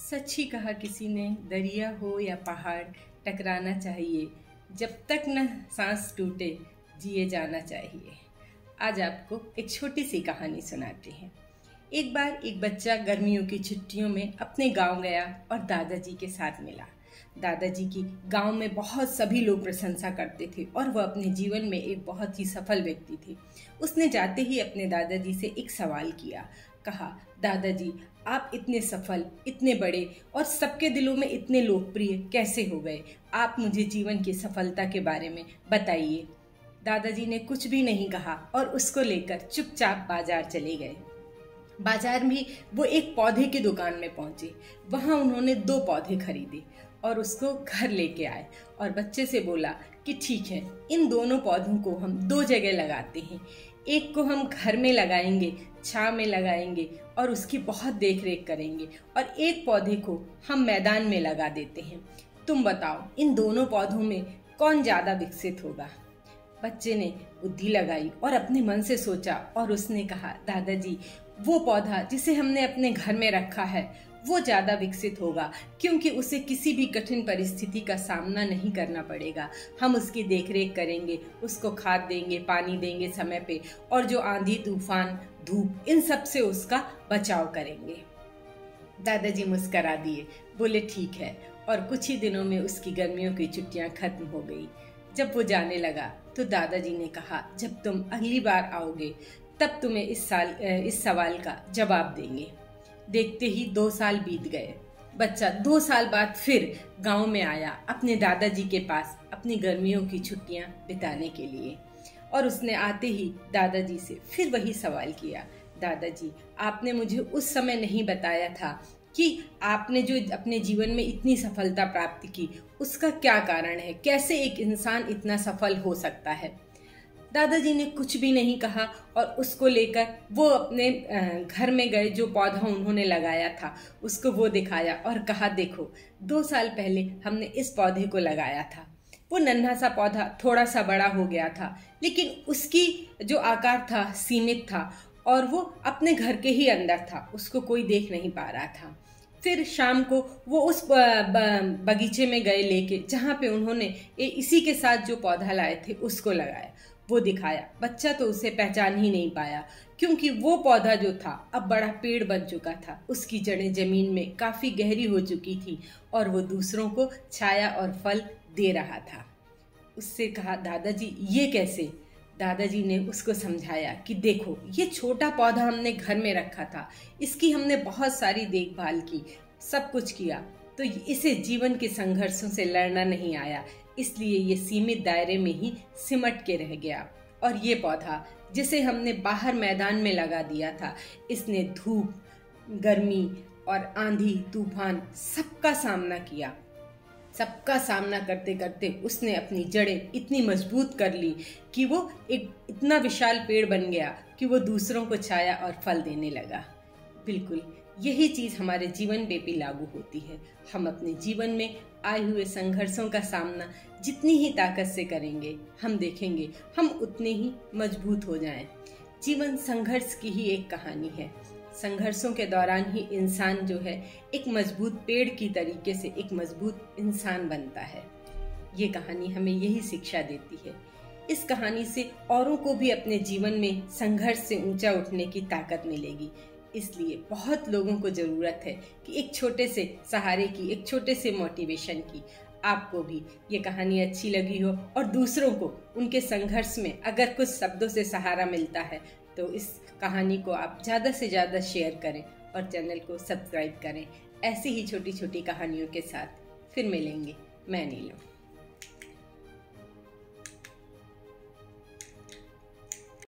सच ही कहा किसी ने, दरिया हो या पहाड़ टकराना चाहिए, जब तक न सांस टूटे जिए जाना चाहिए। आज आपको एक छोटी सी कहानी सुनाते हैं। एक बार एक बच्चा गर्मियों की छुट्टियों में अपने गांव गया और दादाजी के साथ मिला। दादाजी की गांव में बहुत सभी लोग प्रशंसा करते थे और वह अपने जीवन में एक बहुत ही सफल व्यक्ति थे। उसने जाते ही अपने दादाजी से एक सवाल किया। कहा, दादाजी, आप इतने सफल, इतने बड़े और सबके दिलों में इतने लोकप्रिय कैसे हो गए? आप मुझे जीवन की सफलता के बारे में बताइए। दादाजी ने कुछ भी नहीं कहा और उसको लेकर चुपचाप बाजार चले गए। बाजार में वो एक पौधे की दुकान में पहुंचे। वहां उन्होंने 2 पौधे खरीदे और उसको घर लेके आए और बच्चे से बोला कि ठीक है, इन दोनों पौधों को हम 2 जगह लगाते हैं। एक को हम घर में लगाएंगे, छांव में लगाएंगे और उसकी बहुत देख रेख करेंगे, और एक पौधे को हम मैदान में लगा देते हैं। तुम बताओ, इन दोनों पौधों में कौन ज्यादा विकसित होगा? बच्चे ने बुद्धि लगाई और अपने मन से सोचा और उसने कहा, दादाजी, वो पौधा जिसे हमने अपने घर में रखा है वो ज्यादा विकसित होगा, क्योंकि उसे किसी भी कठिन परिस्थिति का सामना नहीं करना पड़ेगा। हम उसकी देखरेख करेंगे, उसको खाद देंगे, पानी देंगे समय पे, और जो आंधी तूफान धूप इन सब से उसका बचाव करेंगे। दादाजी मुस्करा दिए, बोले ठीक है, और कुछ ही दिनों में उसकी गर्मियों की छुट्टियां खत्म हो गई। जब वो जाने लगा तो दादाजी ने कहा, जब तुम अगली बार आओगे तब तुम्हें इस सवाल का जवाब देंगे। देखते ही 2 साल बीत गए। बच्चा 2 साल बाद फिर गांव में आया अपने दादाजी के पास अपनी गर्मियों की छुट्टियां बिताने के लिए, और उसने आते ही दादाजी से फिर वही सवाल किया। दादाजी, आपने मुझे उस समय नहीं बताया था कि आपने जो अपने जीवन में इतनी सफलता प्राप्त की उसका क्या कारण है? कैसे एक इंसान इतना सफल हो सकता है? दादाजी ने कुछ भी नहीं कहा और उसको लेकर वो अपने घर में गए। जो पौधा उन्होंने लगाया था उसको वो दिखाया और कहा, देखो, 2 साल पहले हमने इस पौधे को लगाया था। वो नन्हा सा पौधा थोड़ा सा बड़ा हो गया था, लेकिन उसकी जो आकार था सीमित था और वो अपने घर के ही अंदर था, उसको कोई देख नहीं पा रहा था। फिर शाम को वो उस बगीचे में गए लेके, जहाँ पे उन्होंने इसी के साथ जो पौधा लाए थे उसको लगाया, वो दिखाया। बच्चा तो उसे पहचान ही नहीं पाया, क्योंकि वो पौधा जो था अब बड़ा पेड़ बन चुका था। उसकी जड़ें जमीन में काफी गहरी हो चुकी थी और वो दूसरों को छाया और फल दे रहा था। उससे कहा, दादाजी, ये कैसे? दादाजी ने उसको समझाया कि देखो, ये छोटा पौधा हमने घर में रखा था, इसकी हमने बहुत सारी देखभाल की, सब कुछ किया, तो इसे जीवन के संघर्षों से लड़ना नहीं आया, इसलिए ये सीमित दायरे में ही सिमट के रह गया। और ये पौधा जिसे हमने बाहर मैदान में लगा दिया था, इसने धूप, गर्मी और आंधी तूफान सबका सामना किया। सबका सामना करते करते उसने अपनी जड़ें इतनी मजबूत कर ली कि वो एक इतना विशाल पेड़ बन गया कि वो दूसरों को छाया और फल देने लगा। बिल्कुल यही चीज हमारे जीवन में भी लागू होती है। हम अपने जीवन में आए हुए संघर्षों का सामना जितनी ही ताकत से करेंगे, हम देखेंगे हम उतने ही मजबूत हो जाएं। जीवन संघर्ष की ही एक कहानी है। संघर्षों के दौरान ही इंसान जो है एक मजबूत पेड़ की तरीके से एक मजबूत इंसान बनता है। ये कहानी हमें यही शिक्षा देती है। इस कहानी से औरों को भी अपने जीवन में संघर्ष से ऊंचा उठने की ताकत मिलेगी। इसलिए बहुत लोगों को जरूरत है कि एक छोटे से सहारे की, एक छोटे से मोटिवेशन की। आपको भी ये कहानी अच्छी लगी हो और दूसरों को उनके संघर्ष में अगर कुछ शब्दों से सहारा मिलता है तो इस कहानी को आप ज़्यादा से ज़्यादा शेयर करें और चैनल को सब्सक्राइब करें। ऐसी ही छोटी छोटी कहानियों के साथ फिर मिलेंगे। मैं नीलम।